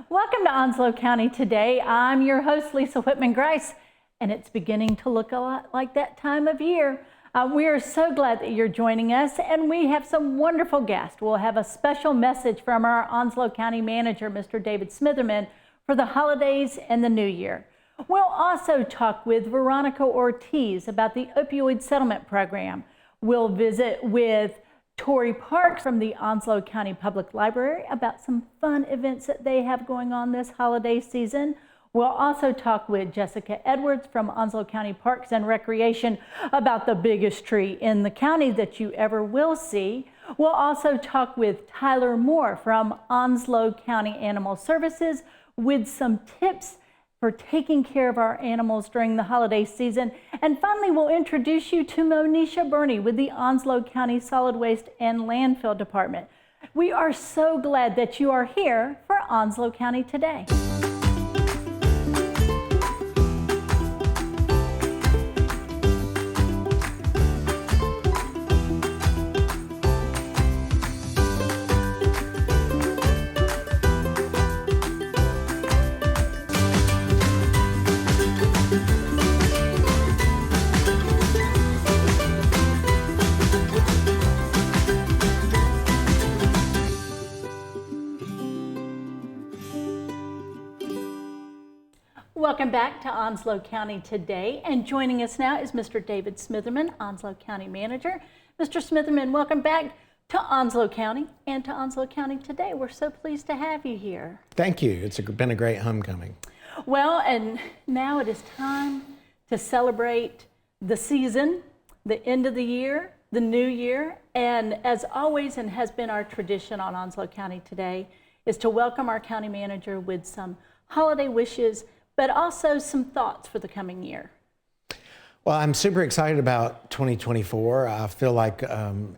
Welcome to Onslow County Today. I'm your host, Lisa Whitman-Grice, and it's beginning to look a lot like that time of year. We are so glad that you're joining us, and we have some wonderful guests. We'll have a special message from our Onslow County Manager, Mr. David Smitherman, for the holidays and the new year. We'll also talk with Veronica Ortiz about the Opioid Settlement Program. We'll visit with Tory Parks from the Onslow County Public Library about some fun events that they have going on this holiday season. We'll also talk with Jessica Edwards from Onslow County Parks and Recreation about the biggest tree in the county that you ever will see. We'll also talk with Tyler Moore from Onslow County Animal Services with some tips for taking care of our animals during the holiday season. And finally, we'll introduce you to Monisha Burney with the Onslow County Solid Waste and Landfill Department. We are so glad that you are here for Onslow County Today. Welcome back to Onslow County Today, and joining us now is Mr. David Smitherman, Onslow County Manager. Mr. Smitherman, welcome back to Onslow County and to Onslow County Today. We're so pleased to have you here. Thank you. It's been a great homecoming. Well, and now it is time to celebrate the season, the end of the year, the new year, and as always, and has been our tradition on Onslow County Today, is to welcome our county manager with some holiday wishes, but also some thoughts for the coming year. Well, I'm super excited about 2024. I feel like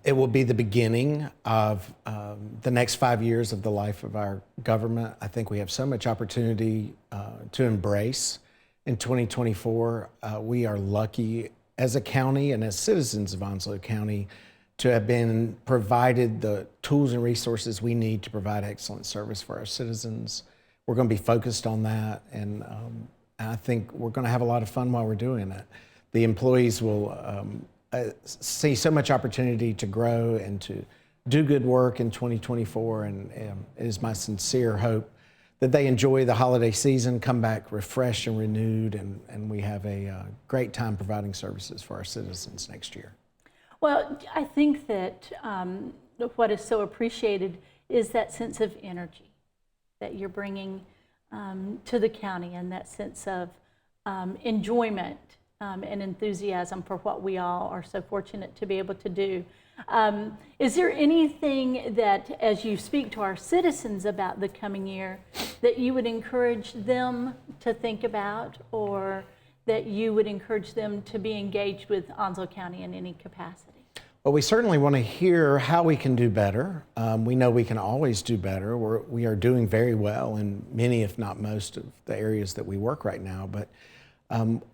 it will be the beginning of the next 5 years of the life of our government. I think we have so much opportunity to embrace in 2024. We are lucky as a county and as citizens of Onslow County to have been provided the tools and resources we need to provide excellent service for our citizens. We're going to be focused on that, and I think we're going to have a lot of fun while we're doing it. The employees will see so much opportunity to grow and to do good work in 2024, and it is my sincere hope that they enjoy the holiday season, come back refreshed and renewed, and we have a great time providing services for our citizens next year. Well, I think that what is so appreciated is that sense of energy that you're bringing to the county, and that sense of enjoyment and enthusiasm for what we all are so fortunate to be able to do. Is there anything that, as you speak to our citizens about the coming year, that you would encourage them to think about, or that you would encourage them to be engaged with Onslow County in any capacity? Well, we certainly want to hear how we can do better. We know we can always do better. We are doing very well in many, if not most, of the areas that we work right now, but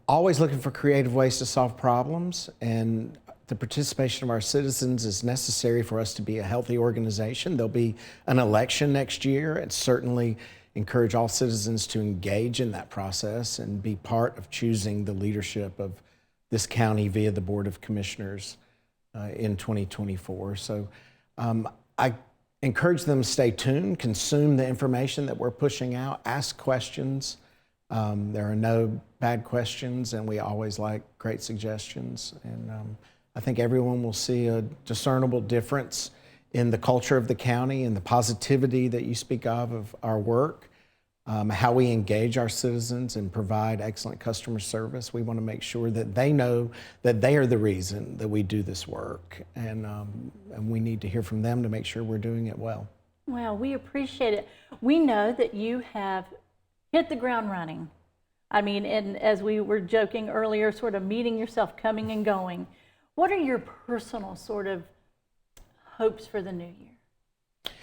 always looking for creative ways to solve problems, and the participation of our citizens is necessary for us to be a healthy organization. There'll be an election next year, and certainly encourage all citizens to engage in that process and be part of choosing the leadership of this county via the Board of Commissioners in 2024. So I encourage them to stay tuned, consume the information that we're pushing out, ask questions. There are no bad questions, and we always like great suggestions. And I think everyone will see a discernible difference in the culture of the county and the positivity that you speak of our work, how we engage our citizens and provide excellent customer service. We want to make sure that they know that they are the reason that we do this work, and we need to hear from them to make sure we're doing it well. Well, we appreciate it. We know that you have hit the ground running. I mean, and as we were joking earlier, sort of meeting yourself coming and going. What are your personal sort of hopes for the new year?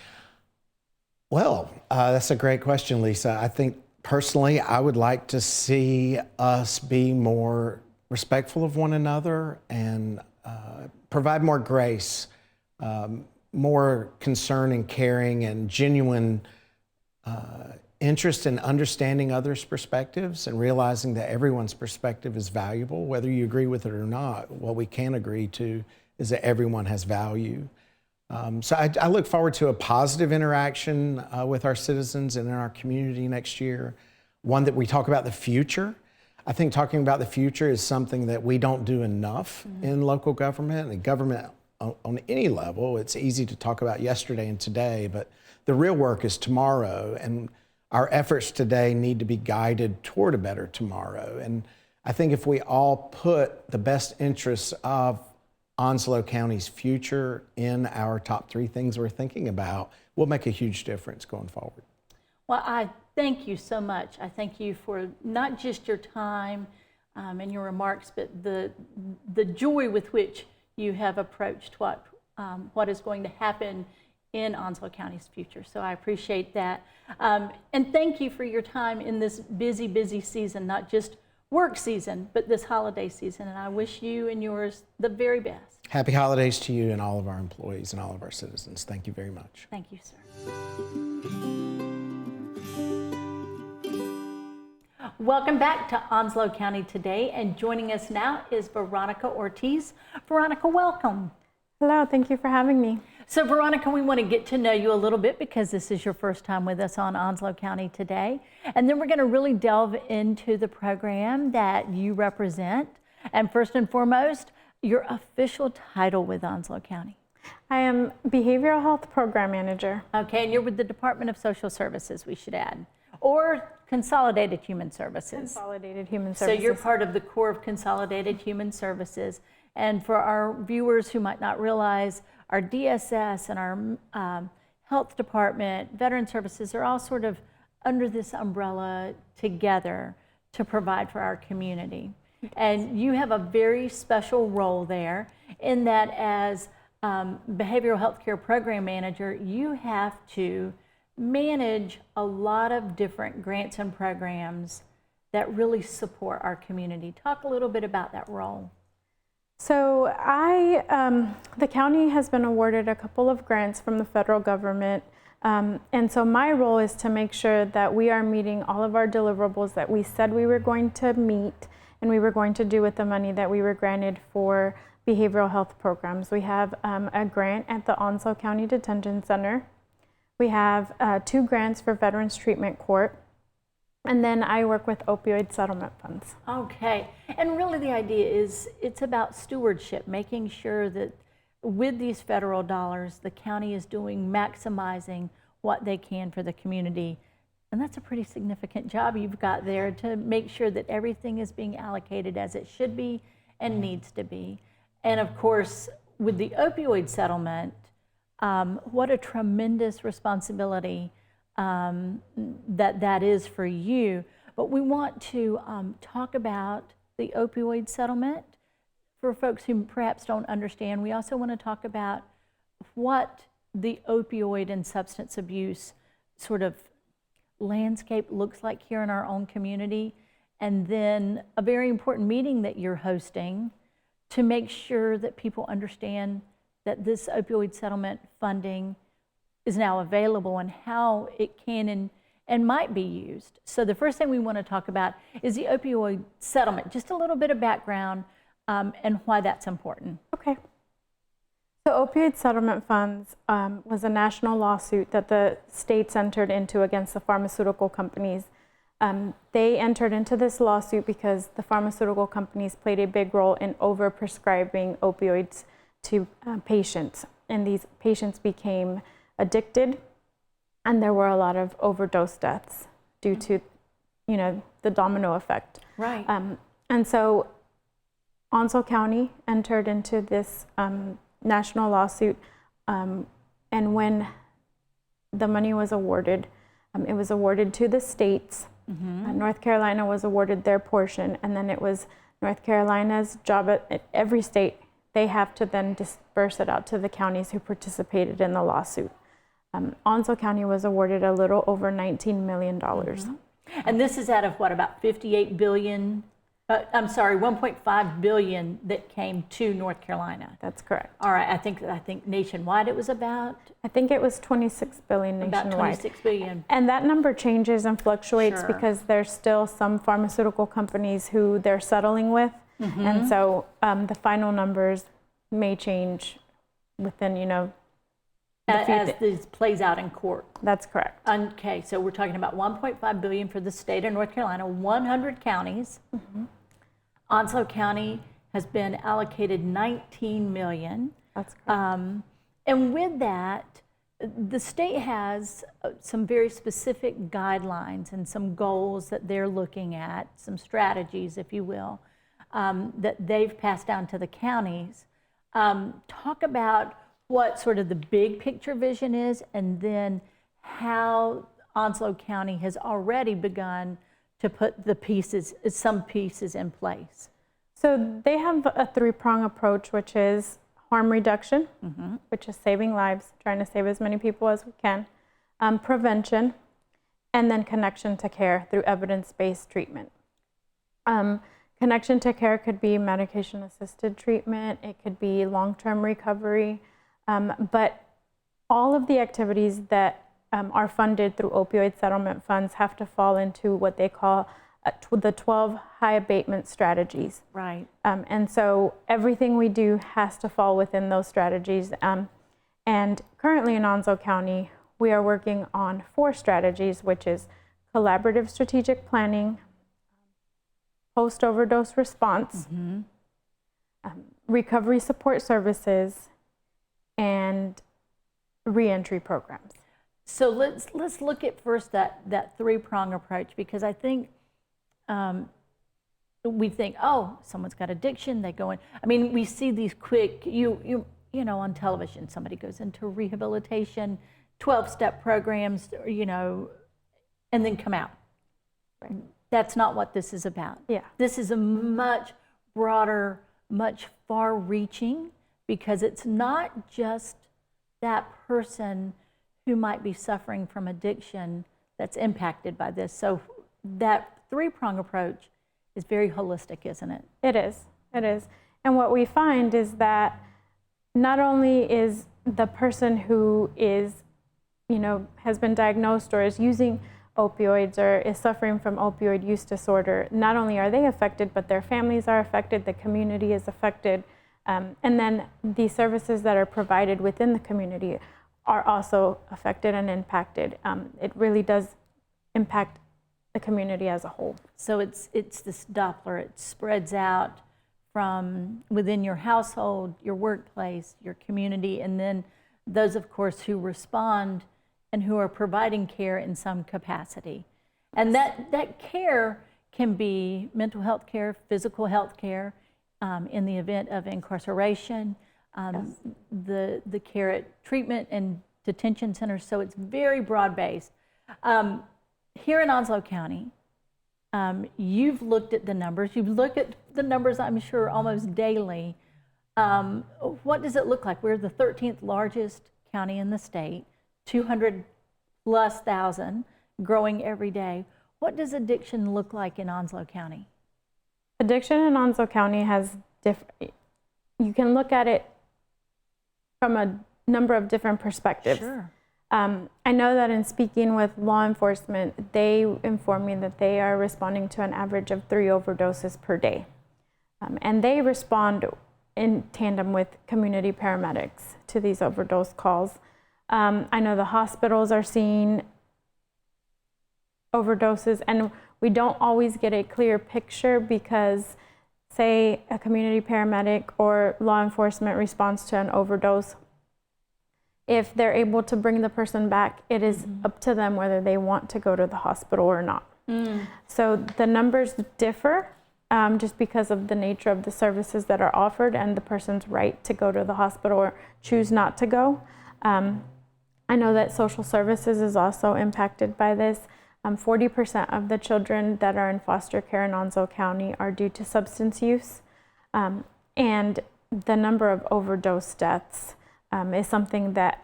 Well, that's a great question, Lisa. I think personally, I would like to see us be more respectful of one another and provide more grace, more concern and caring and genuine interest in understanding others' perspectives and realizing that everyone's perspective is valuable, whether you agree with it or not. What we can agree to is that everyone has value. So I look forward to a positive interaction with our citizens and in our community next year, one that we talk about the future. I think talking about the future is something that we don't do enough in local government and government on any level. It's easy to talk about yesterday and today, but the real work is tomorrow, and our efforts today need to be guided toward a better tomorrow. And I think if we all put the best interests of Onslow County's future in our top 3 things we're thinking about, we'll make a huge difference going forward. Well, I thank you so much. I thank you for not just your time and your remarks, but the joy with which you have approached what is going to happen in Onslow County's future. So I appreciate that. And thank you for your time in this busy, busy season, not just work season, but this holiday season. And I wish you and yours the very best. Happy holidays to you and all of our employees and all of our citizens. Thank you very much. Thank you, sir. Welcome back to Onslow County Today, and joining us now is Veronica Ortiz. Veronica, welcome. Hello, thank you for having me. So Veronica, we want to get to know you a little bit because this is your first time with us on Onslow County Today. And then we're going to really delve into the program that you represent. And first and foremost, your official title with Onslow County. I am Behavioral Health Program Manager. Okay, and you're with the Department of Social Services, we should add, or Consolidated Human Services. Consolidated Human Services. So you're part of the core of Consolidated Human Services. And for our viewers who might not realize, our DSS and our Health Department, Veteran Services are all sort of under this umbrella together to provide for our community. And you have a very special role there in that as Behavioral Health Care Program Manager, you have to manage a lot of different grants and programs that really support our community. Talk a little bit about that role. So the county has been awarded a couple of grants from the federal government. And so my role is to make sure that we are meeting all of our deliverables that we said we were going to meet and we were going to do with the money that we were granted for behavioral health programs. We have a grant at the Onslow County Detention Center. We have 2 grants for Veterans Treatment Court. And then I work with Opioid Settlement Funds. Okay, and really the idea is it's about stewardship, making sure that with these federal dollars, the county is maximizing what they can for the community. And that's a pretty significant job you've got there to make sure that everything is being allocated as it should be and needs to be. And of course, with the opioid settlement, what a tremendous responsibility that is for you. But we want to talk about the opioid settlement for folks who perhaps don't understand. We also want to talk about what the opioid and substance abuse sort of landscape looks like here in our own community, and then a very important meeting that you're hosting to make sure that people understand that this opioid settlement funding is now available and how it can and might be used. So the first thing we want to talk about is the opioid settlement, just a little bit of background and why that's important. Okay. So Opioid Settlement Funds was a national lawsuit that the states entered into against the pharmaceutical companies. They entered into this lawsuit because the pharmaceutical companies played a big role in overprescribing opioids to patients. And these patients became addicted, and there were a lot of overdose deaths due to, the domino effect. Right. And so Onslow County entered into this national lawsuit, and when the money was awarded, it was awarded to the states. Mm-hmm. North Carolina was awarded their portion, and then it was North Carolina's job at every state. They have to then disperse it out to the counties who participated in the lawsuit. Onslow County was awarded a little over $19 million. Mm-hmm. And this is out of what, about $58 billion I'm sorry, 1.5 billion that came to North Carolina. That's correct. All right, I think nationwide it was about I think it was 26 billion nationwide. about 26 billion. And that number changes and fluctuates Sure. because there's still some pharmaceutical companies who they're settling with. And so the final numbers may change within, As this plays out in court. That's correct. Okay, so we're talking about 1.5 billion for the state of North Carolina, 100 counties. Onslow County has been allocated 19 million. That's correct. And with that, the state has some very specific guidelines and some goals that they're looking at, some strategies, if you will, that they've passed down to the counties. Talk about what sort of the big picture vision is, and then how Onslow County has already begun to put some pieces in place. So they have a three-prong approach, which is harm reduction, which is saving lives, trying to save as many people as we can, prevention, and then connection to care through evidence-based treatment. Connection to care could be medication-assisted treatment, it could be long-term recovery, but all of the activities that are funded through opioid settlement funds have to fall into what they call the 12 high abatement strategies. Right. And so everything we do has to fall within those strategies. And currently in Onslow County, we are working on 4 strategies, which is collaborative strategic planning, post-overdose response, recovery support services, and reentry programs. So let's look at first that three-prong approach, because I think we think, oh, someone's got addiction, they go in. I mean, we see these quick, you know, on television, somebody goes into rehabilitation, 12-step programs, and then come out. Right. That's not what this is about. Yeah. This is a much broader, much far-reaching, because it's not just that person who might be suffering from addiction that's impacted by this. So that three-prong approach is very holistic, isn't it? It is. It is. And what we find is that not only is the person who is, has been diagnosed or is using opioids or is suffering from opioid use disorder, not only are they affected, but their families are affected, the community is affected, and then the services that are provided within the community are also affected and impacted. It really does impact the community as a whole. So it's this Doppler. It spreads out from within your household, your workplace, your community, and then those, of course, who respond and who are providing care in some capacity. And that care can be mental health care, physical health care, in the event of incarceration, Yes. the care at treatment and detention centers. So it's very broad-based. Here in Onslow County, you've looked at the numbers. You've looked at the numbers, I'm sure, almost daily. What does it look like? We're the 13th largest county in the state, 200,000+, growing every day. What does addiction look like in Onslow County? Addiction in Onslow County has you can look at it from a number of different perspectives. Sure. I know that in speaking with law enforcement, they inform me that they are responding to an average of 3 overdoses per day. And they respond in tandem with community paramedics to these overdose calls. I know the hospitals are seeing overdoses, and we don't always get a clear picture because, say, a community paramedic or law enforcement responds to an overdose. If they're able to bring the person back, it is up to them whether they want to go to the hospital or not. So the numbers differ just because of the nature of the services that are offered and the person's right to go to the hospital or choose not to go. I know that social services is also impacted by this. 40% of the children that are in foster care in Onslow County are due to substance use. And the number of overdose deaths is something that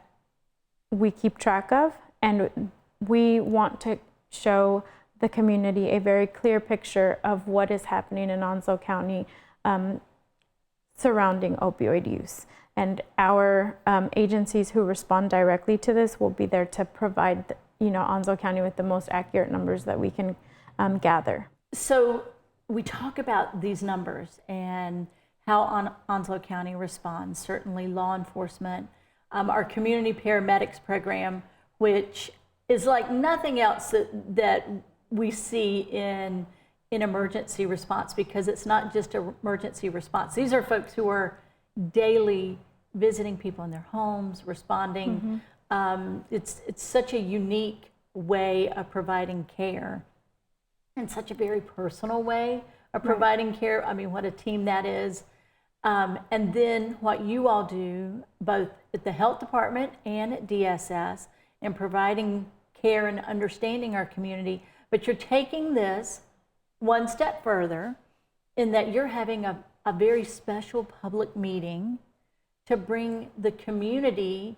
we keep track of, and we want to show the community a very clear picture of what is happening in Onslow County surrounding opioid use. And our agencies who respond directly to this will be there to provide, Onslow County with the most accurate numbers that we can gather. So we talk about these numbers and how Onslow County responds. Certainly law enforcement, our community paramedics program, which is like nothing else that we see in emergency response, because it's not just an emergency response. These are folks who are daily visiting people in their homes, responding. It's such a unique way of providing care, and such a very personal way of providing care. I mean, what a team that is. And then what you all do, both at the health department and at DSS, in providing care and understanding our community. But you're taking this one step further in that you're having a very special public meeting to bring the community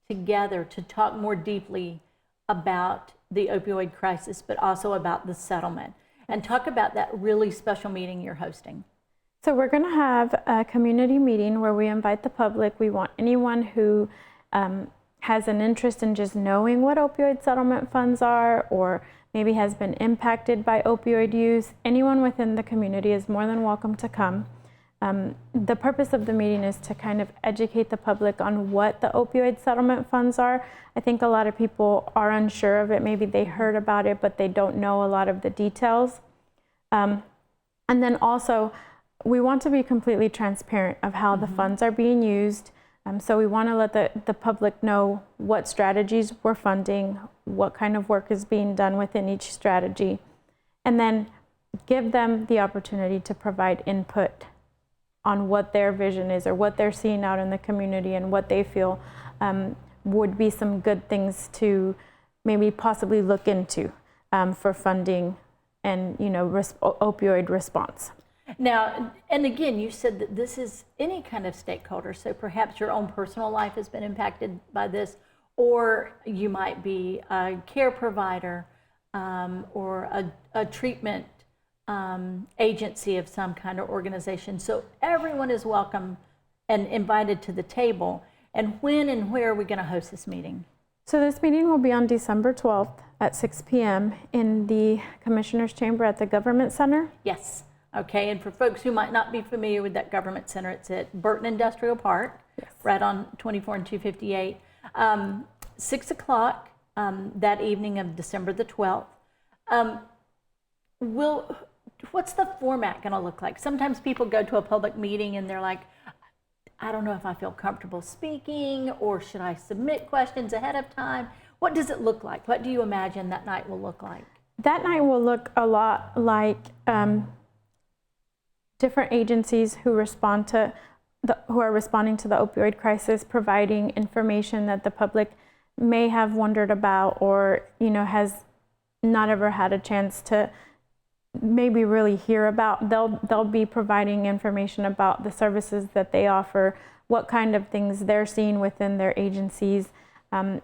together to talk more deeply about the opioid crisis, but also about the settlement, and talk about that really special meeting you're hosting. So we're going to have a community meeting where we invite the public. We want anyone who has an interest in just knowing what opioid settlement funds are, or maybe has been impacted by opioid use. Anyone within the community is more than welcome to come. The purpose of the meeting is to kind of educate the public on what the opioid settlement funds are. I think a lot of people are unsure of it. Maybe they heard about it, but they don't know a lot of the details. And then also, we want to be completely transparent of how the funds are being used. So we want to let the public know what strategies we're funding, what kind of work is being done within each strategy, and then give them the opportunity to provide input on what their vision is, or what they're seeing out in the community, and what they feel would be some good things to maybe possibly look into for funding and opioid response. Now, and again, you said that this is any kind of stakeholder, so perhaps your own personal life has been impacted by this, or you might be a care provider or a treatment agency of some kind of organization. So everyone is welcome and invited to the table. And when and where are we going to host this meeting? So this meeting will be on December 12th at 6 p.m. in the Commissioner's Chamber at the Government Center. Yes. Okay, and for folks who might not be familiar with that Government Center, it's at Burton Industrial Park, right on 24 and 258. 6 o'clock that evening of December the 12th. What's the format going to look like? Sometimes people go to a public meeting and they're like, I don't know if I feel comfortable speaking, or should I submit questions ahead of time? What does it look like? What do you imagine that night will look like? That night will look a lot like different agencies who are responding to the opioid crisis, providing information that the public may have wondered about, or has not ever had a chance to maybe really hear about. They'll be providing information about the services that they offer, what kind of things they're seeing within their agencies.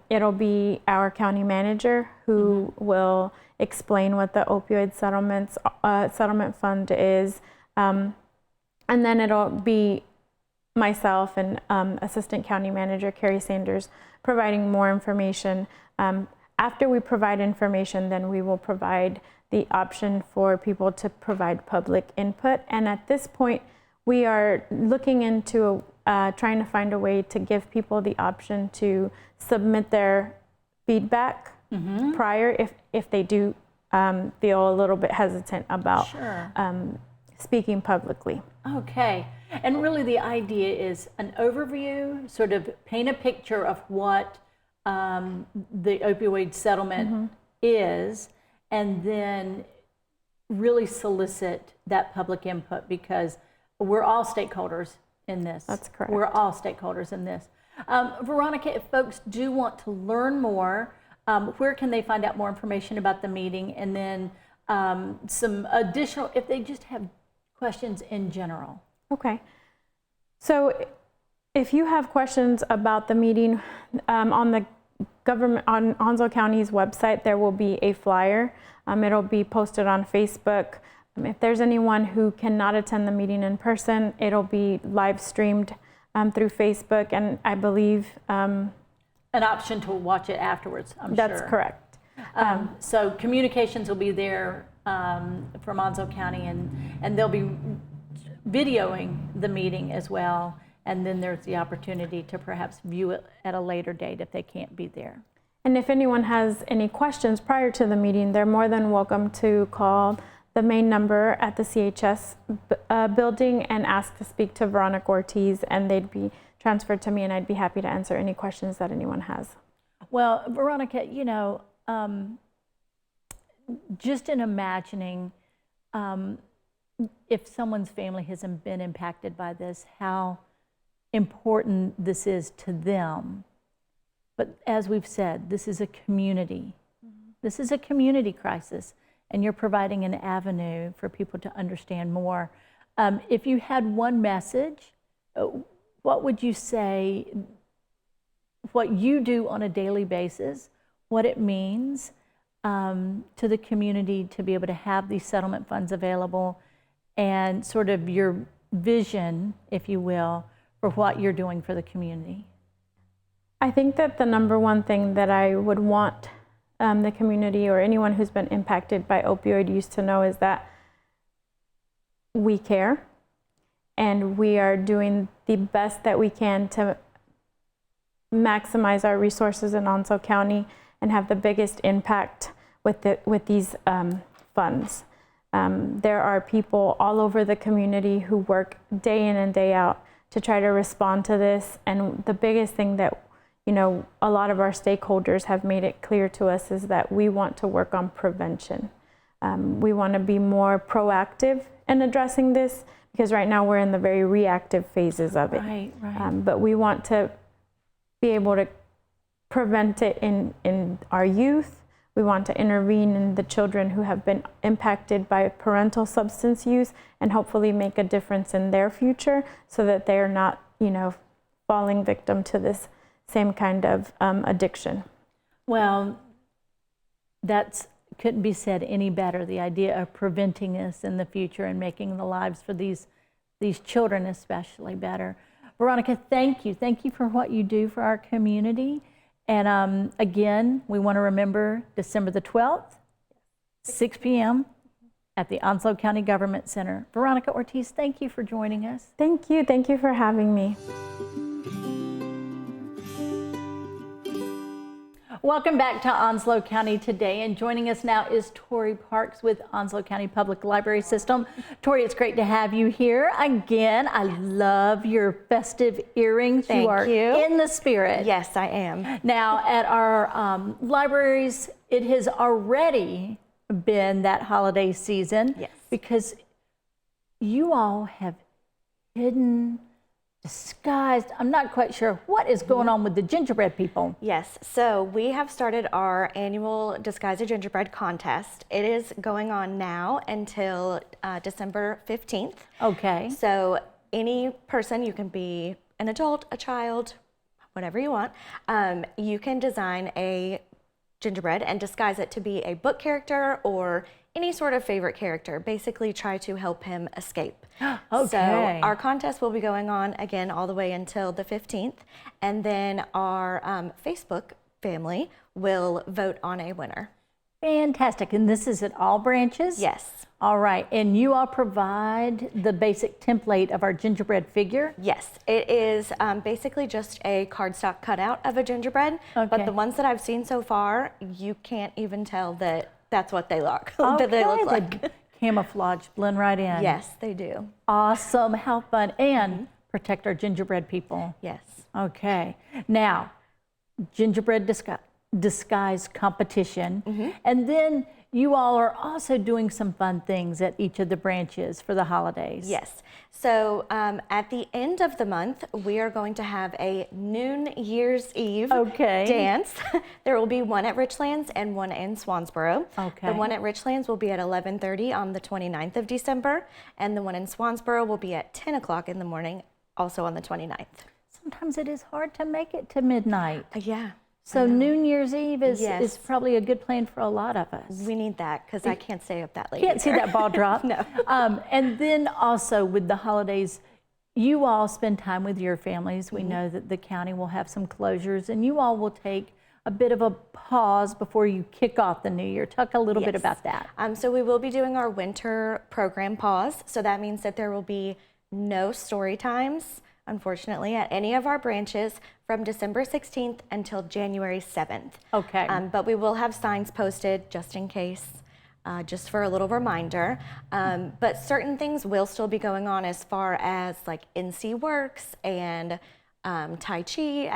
It'll be our county manager who will explain what the opioid settlement fund is. And then it'll be myself and Assistant County Manager Carrie Sanders providing more information. After we provide information, then we will provide the option for people to provide public input. And at this point, we are looking into trying to find a way to give people the option to submit their feedback prior if they do feel a little bit hesitant about speaking publicly. Okay, and really the idea is an overview, sort of paint a picture of what the opioid settlement is, and then really solicit that public input, because we're all stakeholders in this. That's correct. We're all stakeholders in this. Veronica, if folks do want to learn more, where can they find out more information about the meeting, and then some additional, if they just have questions in general? Okay. So if you have questions about the meeting, on the government on Onslow County's website, there will be a flyer. It'll be posted on Facebook. If there's anyone who cannot attend the meeting in person, it'll be live streamed through Facebook, and I believe An option to watch it afterwards, I'm that's sure. correct. So communications will be there from Onslow County, and they'll be videoing the meeting as well. And then there's the opportunity to perhaps view it at a later date if they can't be there. And if anyone has any questions prior to the meeting, they're more than welcome to call the main number at the CHS building and ask to speak to Veronica Ortiz, and they'd be transferred to me, and I'd be happy to answer any questions that anyone has. Well, Veronica, just in imagining if someone's family hasn't been impacted by this, how important this is to them. But as we've said, this is a community. This is a community crisis, and you're providing an avenue for people to understand more. If you had one message, what would you say, what you do on a daily basis, what it means to the community to be able to have these settlement funds available, and sort of your vision, if you will, for what you're doing for the community? I think that the number one thing that I would want the community or anyone who's been impacted by opioid use to know is that we care, and we are doing the best that we can to maximize our resources in Onslow County and have the biggest impact with these funds. There are people all over the community who work day in and day out to try to respond to this, and the biggest thing that a lot of our stakeholders have made it clear to us is that we want to work on prevention. We want to be more proactive in addressing this, because right now we're in the very reactive phases of it. Right. But we want to be able to prevent it in our youth. We want to intervene in the children who have been impacted by parental substance use, and hopefully make a difference in their future so that they're not, falling victim to this same kind of addiction. Well, that couldn't be said any better, the idea of preventing this in the future and making the lives for these children especially better. Veronica, thank you. Thank you for what you do for our community. And again, we want to remember December the 12th, 6 p.m. at the Onslow County Government Center. Veronica Ortiz, thank you for joining us. Thank you. Thank you for having me. Welcome back to Onslow County Today, and joining us now is Tory Parks with Onslow County Public Library System. Tory, it's great to have you here again. I love your festive earrings. Thank you are you. in the spirit. Yes, I am. Now, at our libraries, it has already been that holiday season. Yes. Because you all have hidden, disguised, I'm not quite sure what is going on with the gingerbread people. Yes, so we have started our annual Disguise a Gingerbread contest. It is going on now until December 15th. Okay. So any person, you can be an adult, a child, whatever you want, you can design a gingerbread and disguise it to be a book character or any sort of favorite character. Basically try to help him escape. Okay. So our contest will be going on again all the way until the 15th, and then our Facebook family will vote on a winner. Fantastic. And this is at all branches? Yes. All right. And you all provide the basic template of our gingerbread figure? Yes. It is basically just a cardstock cutout of a gingerbread. Okay. But the ones that I've seen so far, you can't even tell that that's what they look, Okay. that they look like. They camouflage, blend right in. Yes, they do. Awesome. How fun. And protect our gingerbread people. Yes. Okay. Now, gingerbread disguise competition. And then you all are also doing some fun things at each of the branches for the holidays. Yes. So at the end of the month, we are going to have a New Year's Eve dance. There will be one at Richlands and one in Swansboro. Okay. The one at Richlands will be at 11:30 on the 29th of December, and the one in Swansboro will be at 10 o'clock in the morning, also on the 29th. Sometimes it is hard to make it to midnight. Yeah. So New Year's Eve is Yes. probably a good plan for a lot of us. We need that because I can't stay up that late. Can't see either. that ball drop. No. And then also with the holidays, you all spend time with your families. We know that the county will have some closures, and you all will take a bit of a pause before you kick off the new year. Talk a little bit Yes. about that. So we will be doing our winter program pause. So that means that there will be no story times, unfortunately, at any of our branches from December 16th until January 7th. Okay. But we will have signs posted just in case, just for a little reminder. But certain things will still be going on as far as like NC Works and Tai Chi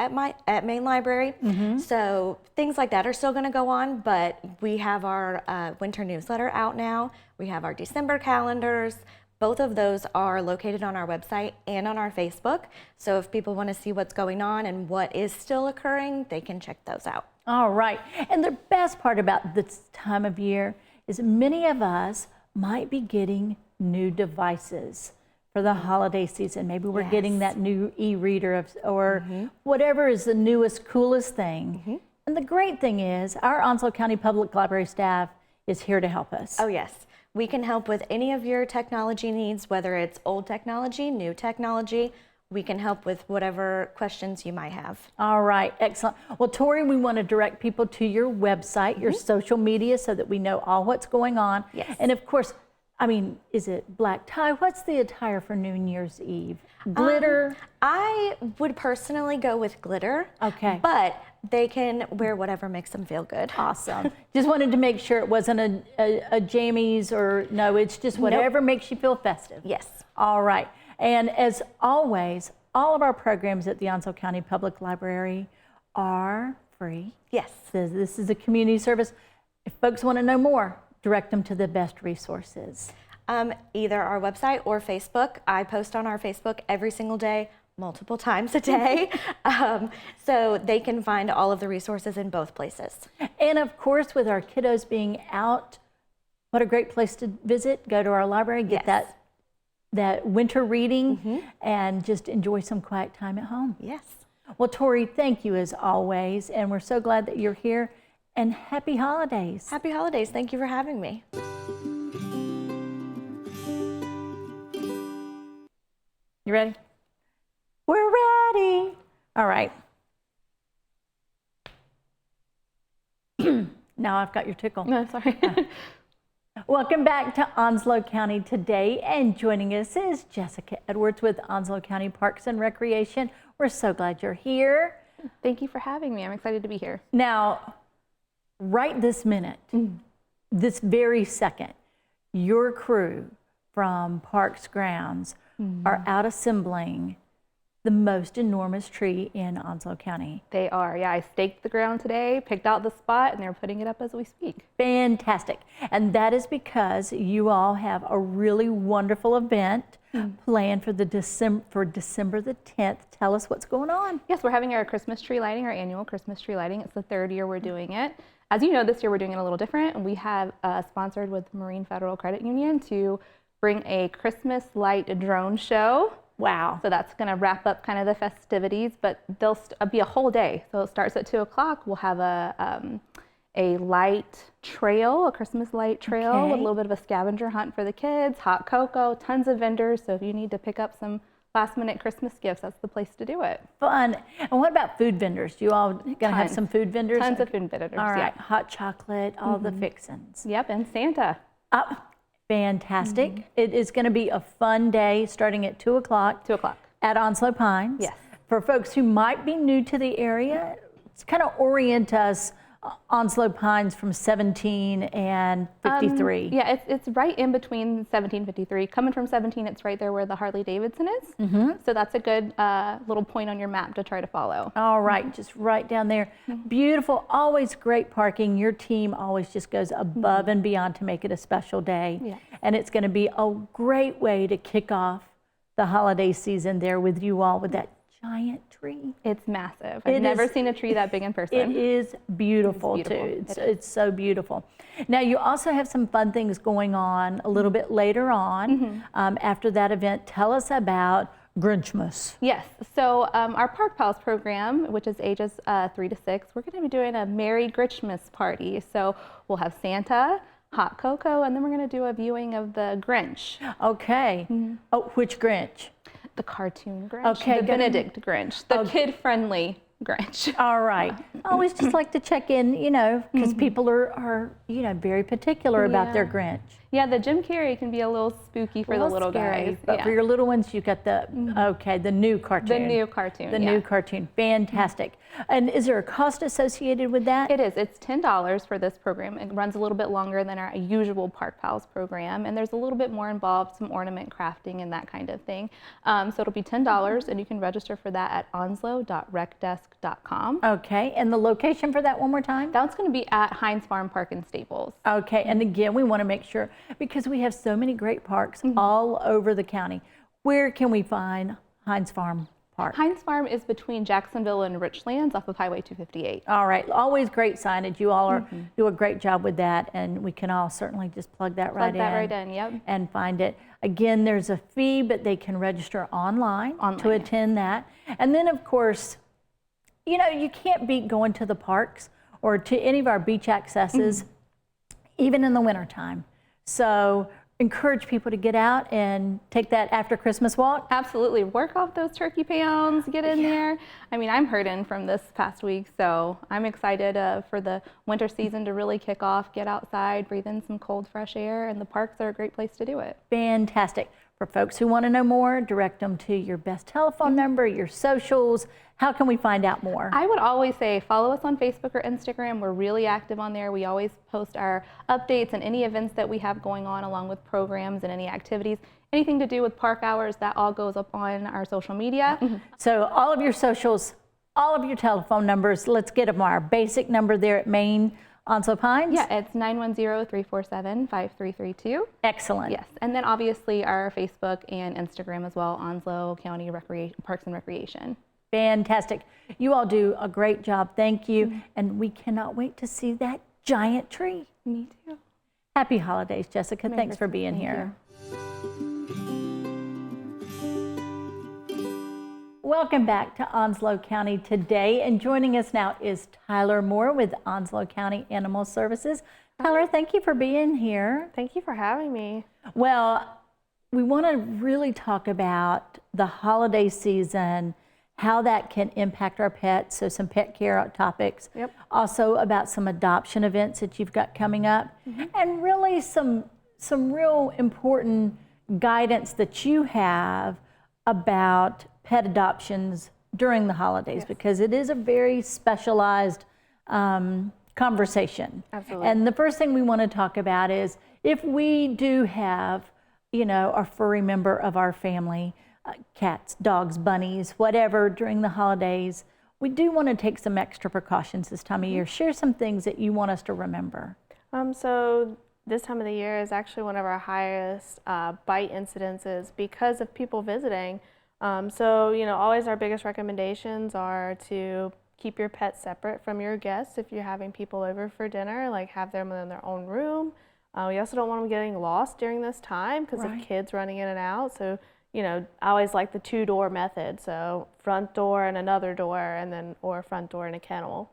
at Main Library. So things like that are still going to go on, but we have our winter newsletter out now. We have our December calendars. Both of those are located on our website and on our Facebook. So if people want to see what's going on and what is still occurring, they can check those out. All right. And the best part about this time of year is many of us might be getting new devices for the holiday season. Maybe we're getting that new e-reader or whatever is the newest, coolest thing. And the great thing is our Onslow County Public Library staff is here to help us. Oh, yes. We can help with any of your technology needs, whether it's old technology, new technology. We can help with whatever questions you might have. All right, excellent. Well, Tory, we want to direct people to your website, your social media, so that we know all what's going on. Yes. And of course, I mean, is it black tie? What's the attire for New Year's Eve? Glitter? I would personally go with glitter. Okay. But they can wear whatever makes them feel good. Awesome. Just wanted to make sure it wasn't a Jamie's or no, it's just whatever makes you feel festive. Yes. All right. And as always, all of our programs at the Onslow County Public Library are free. Yes. This is a community service. If folks want to know more, direct them to the best resources. Either our website or Facebook. I post on our Facebook every single day, multiple times a day. So they can find all of the resources in both places. And of course, with our kiddos being out, what a great place to visit. Go to our library, get that winter reading, and just enjoy some quiet time at home. Yes. Well, Tory, thank you as always, and we're so glad that you're here, and happy holidays. Happy holidays. Thank you for having me. You ready? We're ready. All right. Now I've got your tickle. No, sorry. Welcome back to Onslow County Today, and joining us is Jessica Edwards with Onslow County Parks and Recreation. We're so glad you're here. Thank you for having me. I'm excited to be here. Now, right this minute, this very second, your crew from Parks Grounds are out assembling the most enormous tree in Onslow County. They are. Yeah, I staked the ground today, picked out the spot, and they're putting it up as we speak. Fantastic. And that is because you all have a really wonderful event planned for December the 10th. Tell us what's going on. Yes, we're having our Christmas tree lighting, our annual Christmas tree lighting. It's the third year we're doing it. As you know, this year we're doing it a little different. We have sponsored with Marine Federal Credit Union to bring a Christmas light drone show. Wow. So that's going to wrap up kind of the festivities, but they'll be a whole day. So it starts at 2 o'clock. We'll have a light trail, a Christmas light trail with a little bit of a scavenger hunt for the kids, hot cocoa, tons of vendors. So if you need to pick up some last minute Christmas gifts, that's the place to do it. Fun. And what about food vendors? Do you all going to have some food vendors? Tons of food vendors. All right. Yeah. Hot chocolate, all the fixins. Yep, and Santa. Fantastic. It is going to be a fun day starting at 2 o'clock. 2 o'clock. At Onslow Pines. Yes. For folks who might be new to the area, it's kind of orient us Onslow Pines from 17 and 53. Yeah, it's right in between 1753. Coming from 17, it's right there where the Harley Davidson is. So that's a good little point on your map to try to follow. All right, just right down there. Beautiful, always great parking. Your team always just goes above and beyond to make it a special day. Yes. And it's going to be a great way to kick off the holiday season there with you all with that giant tree. It's massive. I've never seen a tree that big in person. It is beautiful, too. It's so beautiful. Now, you also have some fun things going on a little bit later on after that event. Tell us about Grinchmas? Yes. So our Park Pals program, which is ages 3 to 6, we're going to be doing a Merry Grinchmas party. So we'll have Santa, hot cocoa, and then we're going to do a viewing of the Grinch. Okay. Oh, which Grinch? The cartoon Grinch. Okay, The good. Benedict Grinch. The kid-friendly Grinch. All right. I always just like to check in, because people are, very particular about their Grinch. Yeah, the Jim Carrey can be a little spooky for the little guys. But for your little ones, you got the, the new cartoon. The new cartoon, The new cartoon. Fantastic. And is there a cost associated with that? It is. It's $10 for this program. It runs a little bit longer than our usual Park Pals program, and there's a little bit more involved, some ornament crafting and that kind of thing. So it'll be $10, and you can register for that at onslow.recdesk.com. Okay. And the location for that one more time? That's going to be at Hines Farm Park and Staples. Okay. And again, we want to make sure, because we have so many great parks all over the county. Where can we find Hines Farm Park? Hines Farm is between Jacksonville and Richlands off of Highway 258. All right. Always great signage. You all do a great job with that, and we can all certainly just plug that right in. Yep. And find it. Again, there's a fee, but they can register online. To attend that. And then, of course, you can't beat going to the parks or to any of our beach accesses, even in the wintertime. So encourage people to get out and take that after Christmas walk. Absolutely. Work off those turkey pounds, get in there. I mean, I'm hurting from this past week, so I'm excited for the winter season to really kick off, get outside, breathe in some cold, fresh air, and the parks are a great place to do it. Fantastic. For folks who want to know more, direct them to your best telephone number, your socials. How can we find out more? I would always say follow us on Facebook or Instagram. We're really active on there. We always post our updates and any events that we have going on, along with programs and any activities. Anything to do with park hours, that all goes up on our social media. So all of your socials, all of your telephone numbers, let's get them. Our basic number there at Main Onslow Pines? Yeah, it's 910-347-5332. Excellent. Yes, and then obviously our Facebook and Instagram as well, Onslow County Parks and Recreation. Fantastic. You all do a great job. Thank you. And we cannot wait to see that giant tree. Me too. Happy holidays, Jessica. Merry Thanks for Christmas. being Thank here. Welcome back to Onslow County Today. And joining us now is Tyler Moore with Onslow County Animal Services. Tyler, thank you for being here. Thank you for having me. Well, we want to really talk about the holiday season, how that can impact our pets, so some pet care topics. Yep. Also about some adoption events that you've got coming up, and really some real important guidance that you have about pet adoptions during the holidays, because it is a very specialized conversation. Absolutely. And the first thing we want to talk about is if we do have, a furry member of our family, cats, dogs, bunnies, whatever, during the holidays, we do want to take some extra precautions this time of year. Share some things that you want us to remember. So this time of the year is actually one of our highest bite incidences because of people visiting. Always our biggest recommendations are to keep your pet separate from your guests. If you're having people over for dinner, have them in their own room. We also don't want them getting lost during this time because of kids running in and out. So, I always like the 2-door method. So front door and another door, and then or front door and a kennel.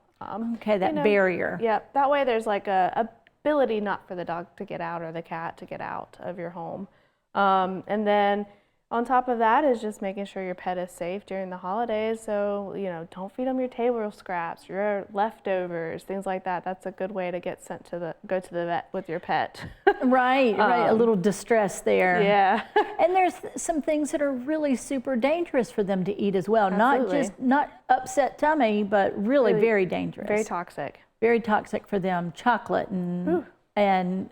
Okay, that barrier. Yeah, that way there's a ability not for the dog to get out or the cat to get out of your home. And then on top of that is just making sure your pet is safe during the holidays. So, don't feed them your table scraps, your leftovers, things like that. That's a good way to go to the vet with your pet. Right. A little distress there. Yeah. And there's some things that are really super dangerous for them to eat as well. Absolutely. Not upset tummy, but really very dangerous. Very toxic. Very toxic for them. Chocolate and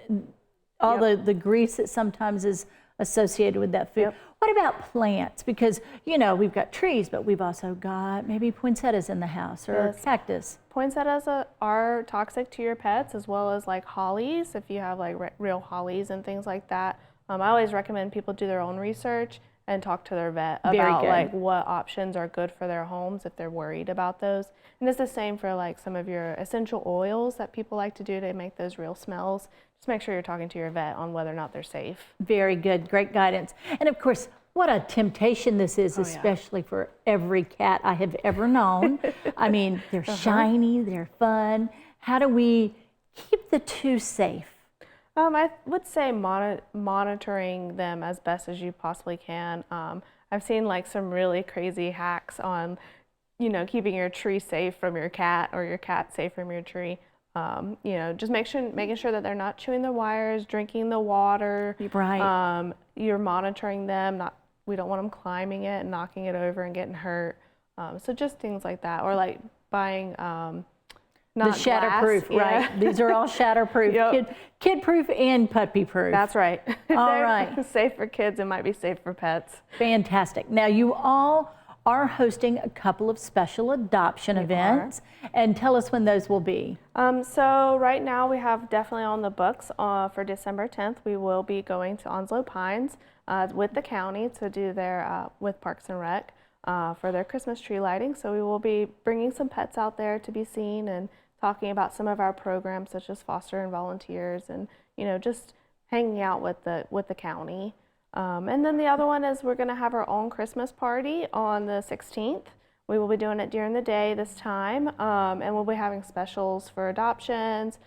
all the grease that sometimes is associated with that food. Yep. What about plants? Because, we've got trees, but we've also got maybe poinsettias in the house or cactus. Poinsettias are toxic to your pets, as well as hollies, if you have real hollies and things like that. I always recommend people do their own research and talk to their vet about what options are good for their homes if they're worried about those. And it's the same for some of your essential oils that people like to do to make those real smells. Just make sure you're talking to your vet on whether or not they're safe. Very good. Great guidance. And of course, What a temptation this is, especially for every cat I have ever known. I mean, they're shiny, they're fun. How do we keep the two safe? I would say monitoring them as best as you possibly can. I've seen like some really crazy hacks on, keeping your tree safe from your cat or your cat safe from your tree. Just making sure that they're not chewing the wires, drinking the water. Right. You're monitoring them. We don't want them climbing it and knocking it over and getting hurt. So just things like that, or like buying not the shatterproof, glass. right? These are all shatterproof, Yep. kid-proof and puppy-proof. That's right. All They're right. safe for kids. It might be safe for pets. Fantastic. Now, you all are hosting a couple of special adoption events, and tell us when those will be. So right now we have definitely on the books for December 10th. We will be going to Onslow Pines with the county to do their, with Parks and Rec for their Christmas tree lighting. So we will be bringing some pets out there to be seen and talking about some of our programs such as foster and volunteers and, just hanging out with the county. And then the other one is we're going to have our own Christmas party on the 16th. We will be doing it during the day this time, and we'll be having specials for adoptions,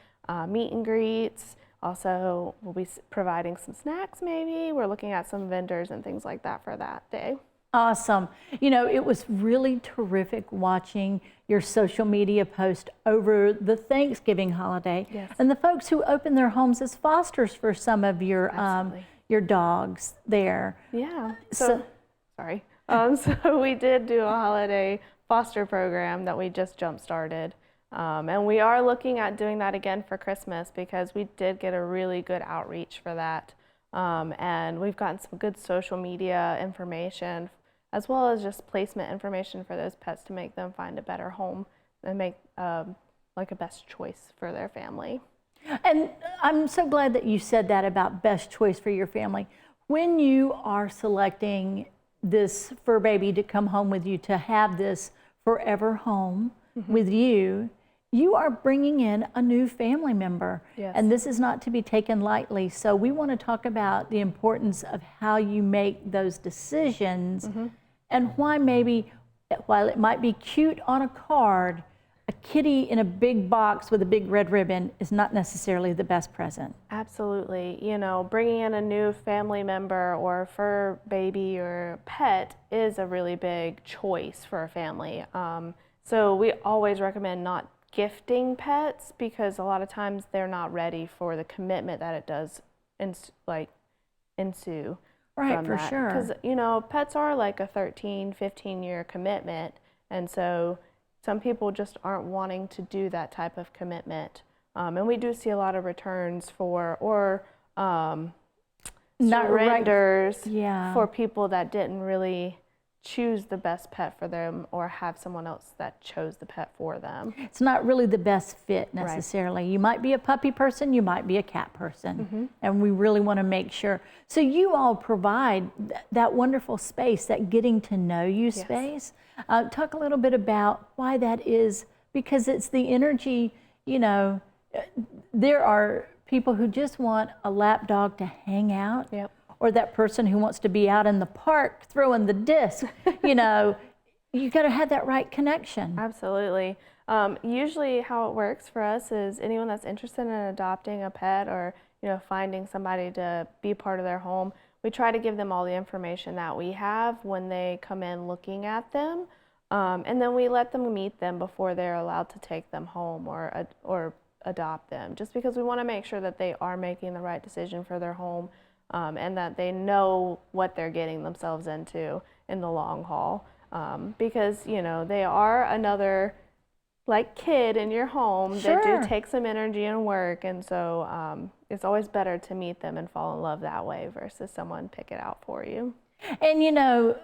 meet and greets. Also, we'll be providing some snacks maybe. We're looking at some vendors and things like that for that day. Awesome. It was really terrific watching your social media post over the Thanksgiving holiday. Yes. And the folks who opened their homes as fosters for some of your dogs there. Yeah. Sorry. So we did do a holiday foster program that we just jump-started. And we are looking at doing that again for Christmas because we did get a really good outreach for that. And we've gotten some good social media information as well as just placement information for those pets to make them find a better home and make like a best choice for their family. And I'm so glad that you said that about best choice for your family. When you are selecting this fur baby to come home with you, to have this forever home with you, you are bringing in a new family member. Yes. And this is not to be taken lightly. So we want to talk about the importance of how you make those decisions and why maybe, while it might be cute on a card, a kitty in a big box with a big red ribbon is not necessarily the best present. Absolutely. Bringing in a new family member or fur baby or pet is a really big choice for a family. So we always recommend not gifting pets because a lot of times they're not ready for the commitment that it does ensue. Right, for sure. Because, pets are like a 13, 15-year commitment. And so some people just aren't wanting to do that type of commitment. And we do see a lot of returns for, surrenders for people that didn't really choose the best pet for them or have someone else that chose the pet for them. It's not really the best fit necessarily. Right. You might be a puppy person, you might be a cat person, and we really want to make sure. So you all provide that wonderful space, that getting to know you space. Talk a little bit about why that is, because it's the energy, there are people who just want a lap dog to hang out. Yep. Or that person who wants to be out in the park throwing the disc, you got to have that right connection. Absolutely. Usually how it works for us is anyone that's interested in adopting a pet or, finding somebody to be part of their home, we try to give them all the information that we have when they come in looking at them. And then we let them meet them before they're allowed to take them home or adopt them, just because we want to make sure that they are making the right decision for their home. And that they know what they're getting themselves into in the long haul. Because, they are another kid in your home. Sure. They do take some energy and work. And so it's always better to meet them and fall in love that way versus someone pick it out for you. And,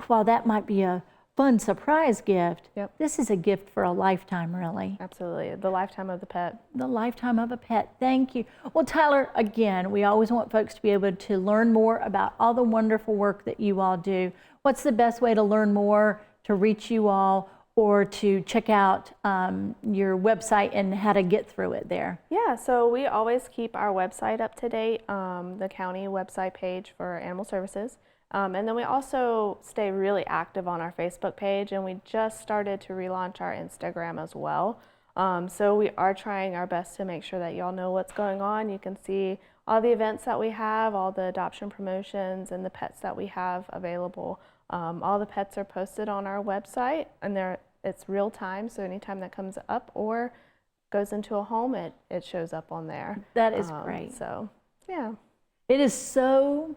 while that might be a fun surprise gift, this is a gift for a lifetime, really. Absolutely. The lifetime of the pet. The lifetime of a pet. Thank you. Well, Tyler, again, we always want folks to be able to learn more about all the wonderful work that you all do. What's the best way to learn more, to reach you all, or to check out your website and how to get through it there? Yeah, so we always keep our website up to date, the county website page for animal services. And then we also stay really active on our Facebook page, and we just started to relaunch our Instagram as well. So we are trying our best to make sure that y'all know what's going on. You can see all the events that we have, all the adoption promotions, and the pets that we have available. All the pets are posted on our website, and it's real time, so anytime that comes up or goes into a home, it shows up on there. That is great. So, yeah. It is so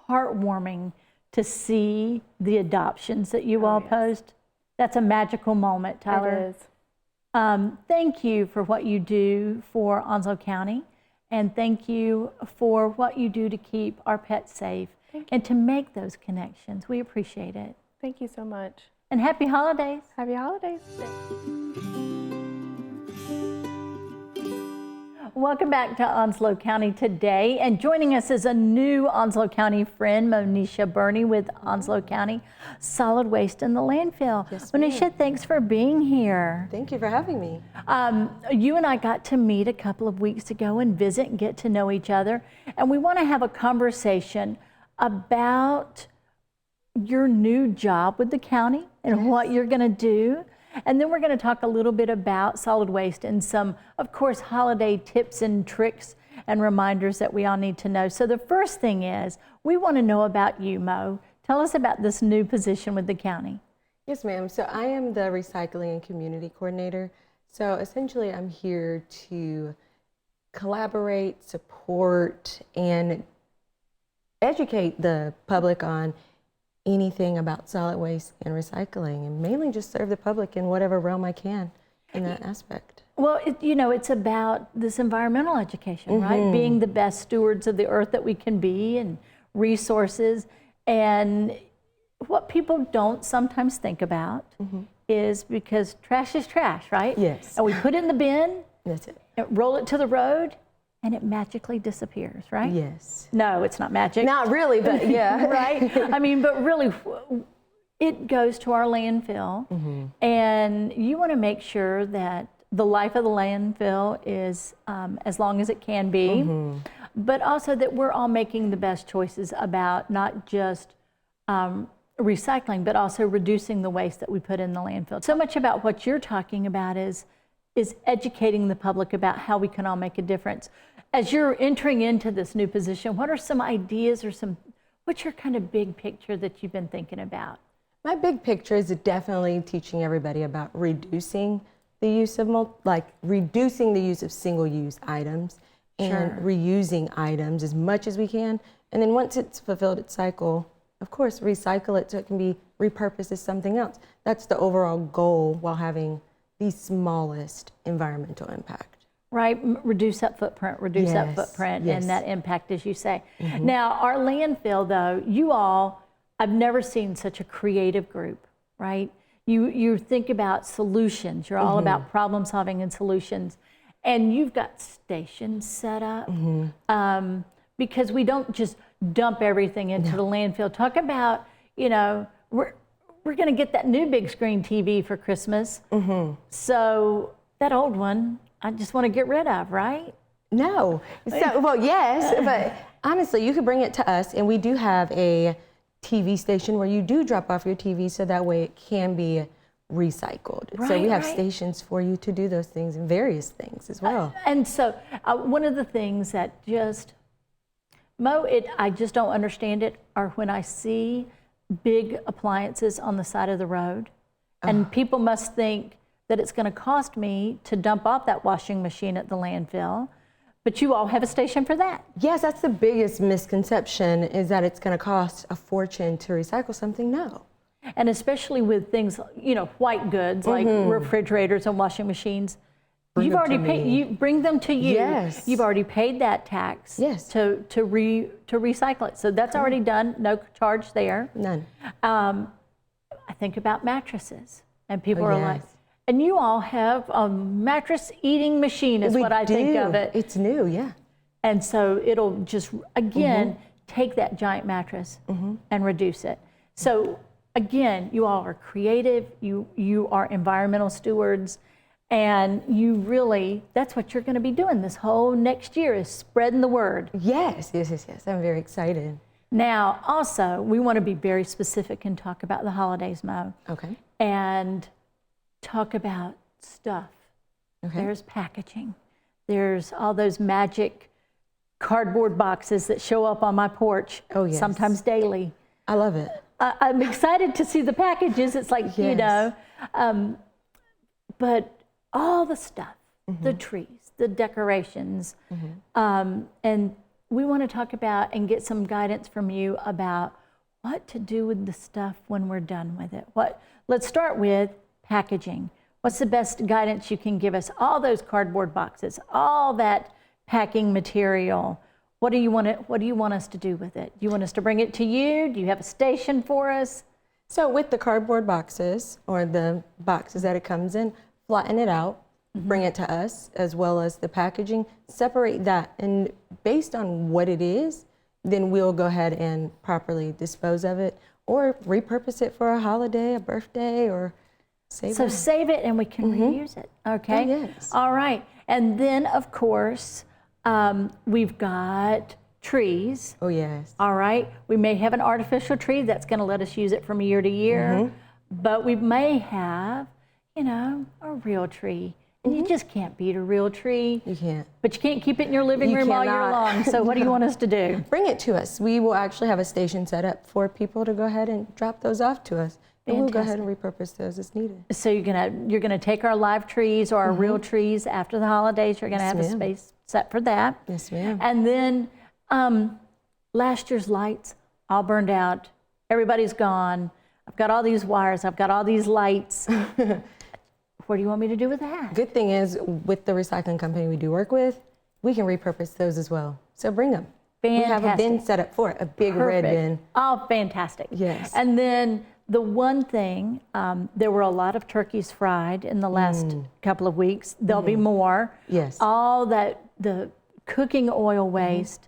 heartwarming to see the adoptions that you all post. That's a magical moment, Tyler. It is. Thank you for what you do for Onslow County, and thank you for what you do to keep our pets safe and to make those connections. We appreciate it. Thank you so much. And happy holidays. Happy holidays. Welcome back to Onslow County Today, and joining us is a new Onslow County friend, Monisha Burney with Onslow County Solid Waste and the Landfill. Yes, Monisha, thanks for being here. Thank you for having me. You and I got to meet a couple of weeks ago and visit and get to know each other, and we want to have a conversation about your new job with the county and what you're going to do. And then we're going to talk a little bit about solid waste and some, of course, holiday tips and tricks and reminders that we all need to know. So the first thing is, we want to know about you, Mo. Tell us about this new position with the county. Yes, ma'am. So I am the recycling and community coordinator. So essentially, I'm here to collaborate, support, and educate the public on anything about solid waste and recycling, and mainly just serve the public in whatever realm I can in that aspect. Well, it's about this environmental education, right? Being the best stewards of the earth that we can be, and resources. And what people don't sometimes think about is, because trash is trash, right? Yes. And we put it in the bin, That's it. roll it to the road, and it magically disappears, right? Yes. No, it's not magic. Not really, but yeah. Right? I mean, but really, it goes to our landfill, and you want to make sure that the life of the landfill is as long as it can be, but also that we're all making the best choices about not just recycling, but also reducing the waste that we put in the landfill. So much about what you're talking about is educating the public about how we can all make a difference. As you're entering into this new position, what are some ideas or what's your kind of big picture that you've been thinking about? My big picture is definitely teaching everybody about reducing the use of reducing the use of single-use items and reusing items as much as we can. And then once it's fulfilled its cycle, of course, recycle it so it can be repurposed as something else. That's the overall goal, while having the smallest environmental impact. Right, reduce that footprint, and that impact, as you say. Now, our landfill, though, I've never seen such a creative group, right? You think about solutions. You're all about problem solving and solutions. And you've got stations set up because we don't just dump everything into the landfill. Talk about, we're going to get that new big screen TV for Christmas. So that old one, I just want to get rid of, right? No. So, well, yes, but honestly, you could bring it to us, and we do have a TV station where you do drop off your TV, so that way it can be recycled. So we have stations for you to do those things, and various things as well. And so one of the things that just, I just don't understand it, are when I see big appliances on the side of the road, and people must think that it's going to cost me to dump off that washing machine at the landfill, but you all have a station for that. Yes, that's the biggest misconception, is that it's going to cost a fortune to recycle something. No. And especially with things, white goods like refrigerators and washing machines, you've already paid. You bring them to you. Yes. You've already paid that tax. Yes. To recycle it. So that's already done. No charge there. None. I think about mattresses, and people are like, and you all have a mattress eating machine is what I think of it. It's new, yeah. And so it'll just, again, take that giant mattress and reduce it. So again, you all are creative, you are environmental stewards, and you really, that's what you're going to be doing this whole next year, is spreading the word. Yes. I'm very excited. Now, also, we want to be very specific and talk about the holidays, Mo. Okay. And talk about stuff. Okay. There's packaging. There's all those magic cardboard boxes that show up on my porch, Oh, yes. sometimes daily. I love it. I'm excited to see the packages. It's like, you know, but all the stuff, the trees, the decorations, and we want to talk about and get some guidance from you about what to do with the stuff when we're done with it. Let's start with packaging. What's the best guidance you can give us? All those cardboard boxes, all that packing material. What do you want us to do with it? Do you want us to bring it to you? Do you have a station for us? So with the cardboard boxes or the boxes that it comes in, flatten it out, bring it to us, as well as the packaging, separate that. And based on what it is, then we'll go ahead and properly dispose of it or repurpose it for a holiday, a birthday, or save it. Save it and we can reuse it, okay? Oh, yes. All right, and then of course, we've got trees. Oh, yes. All right, we may have an artificial tree that's gonna let us use it from year to year, but we may have, you know, a real tree. And you just can't beat a real tree. You can't. But you can't keep it in your living room all year cannot. long. So what do you want us to do? Bring it to us. We will actually have a station set up for people to go ahead and drop those off to us. And we'll go ahead and repurpose those as needed. So you're gonna take our live trees or our real trees after the holidays. You're gonna have a space set for that. Yes, ma'am. And then last year's lights all burned out. Everybody's gone. I've got all these wires. I've got all these lights. What do you want me to do with that? Good thing is, with the recycling company we do work with, we can repurpose those as well. So bring them. Fantastic. We have a bin set up for it, a big red bin. Oh, fantastic. Yes. And then the one thing, there were a lot of turkeys fried in the last couple of weeks. There'll be more. Yes. All that, the cooking oil waste,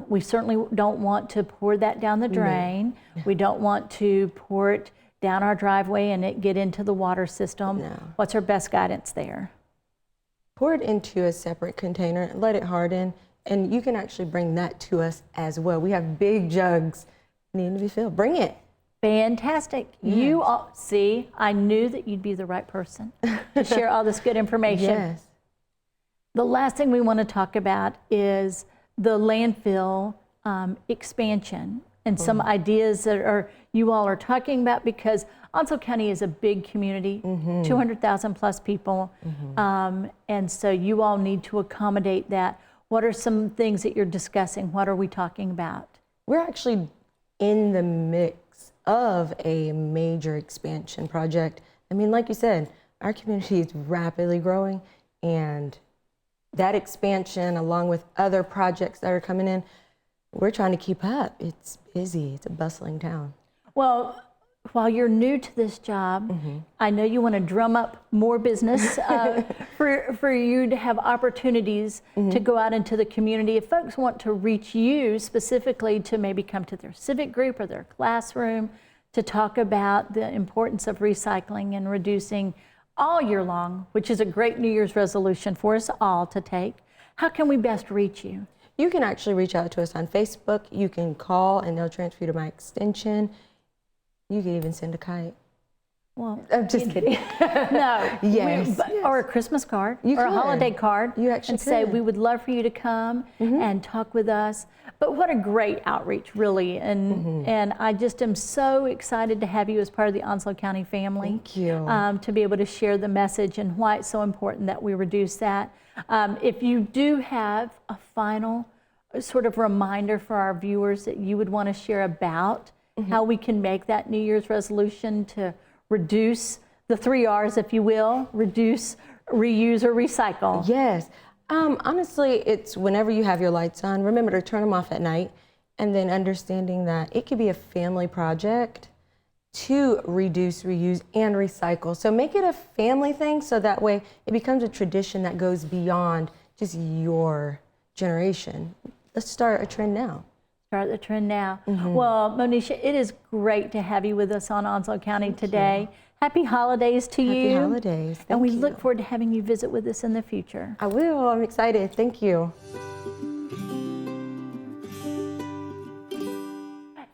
we certainly don't want to pour that down the drain. No. We don't want to pour it down our driveway and it get into the water system. No. What's our best guidance there? Pour it into a separate container, let it harden, and you can actually bring that to us as well. We have big jugs needing to be filled. Bring it. Fantastic. Yes. You all, see, I knew that you'd be the right person to share all this good information. Yes. The last thing we want to talk about is the landfill expansion and some ideas that you all are talking about, because Onslow County is a big community, 200,000 plus people, and so you all need to accommodate that. What are some things that you're discussing? What are we talking about? We're actually in the mix of a major expansion project. I mean, like you said, our community is rapidly growing, and that expansion, along with other projects that are coming in, we're trying to keep up. It's busy. It's a bustling town. Well, while you're new to this job, I know you want to drum up more business for you to have opportunities to go out into the community. If folks want to reach you specifically to maybe come to their civic group or their classroom to talk about the importance of recycling and reducing all year long, which is a great New Year's resolution for us all to take, how can we best reach you? You can actually reach out to us on Facebook. You can call and they'll transfer you to my extension. You can even send a kite. Well, I'm just kidding. No. Yes. Or a Christmas card You or a could. holiday card. You actually and say, could. we would love for you to come and talk with us. But what a great outreach, really. And I just am so excited to have you as part of the Onslow County family. Thank you. To be able to share the message and why it's so important that we reduce that. If you do have a final sort of reminder for our viewers that you would want to share about how we can make that New Year's resolution to reduce the 3 R's, if you will, reduce, reuse, or recycle. Yes. Honestly, it's whenever you have your lights on, remember to turn them off at night, and then understanding that it could be a family project to reduce, reuse, and recycle. So make it a family thing so that way it becomes a tradition that goes beyond just your generation. Let's start a trend now. Start the trend now. Well, Monisha, it is great to have you with us on Onslow County today. Happy holidays to you. Happy holidays. And we Thank you. look forward to having you visit with us in the future. I will. I'm excited. Thank you.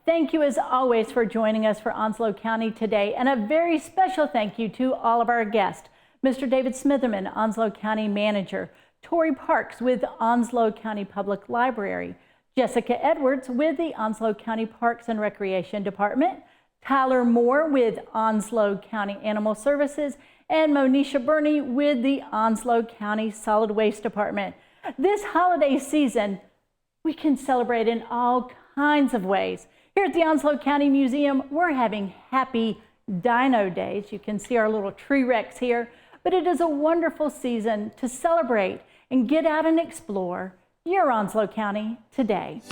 Thank you as always for joining us for Onslow County Today, and a very special thank you to all of our guests. Mr. David Smitherman, Onslow County Manager, Tory Parks with Onslow County Public Library, Jessica Edwards with the Onslow County Parks and Recreation Department, Tyler Moore with Onslow County Animal Services, and Monisha Burney with the Onslow County Solid Waste Department. This holiday season, we can celebrate in all kinds of ways. Here at the Onslow County Museum, we're having Happy Dino Days. You can see our little tree wrecks here, but it is a wonderful season to celebrate and get out and explore your Onslow County today.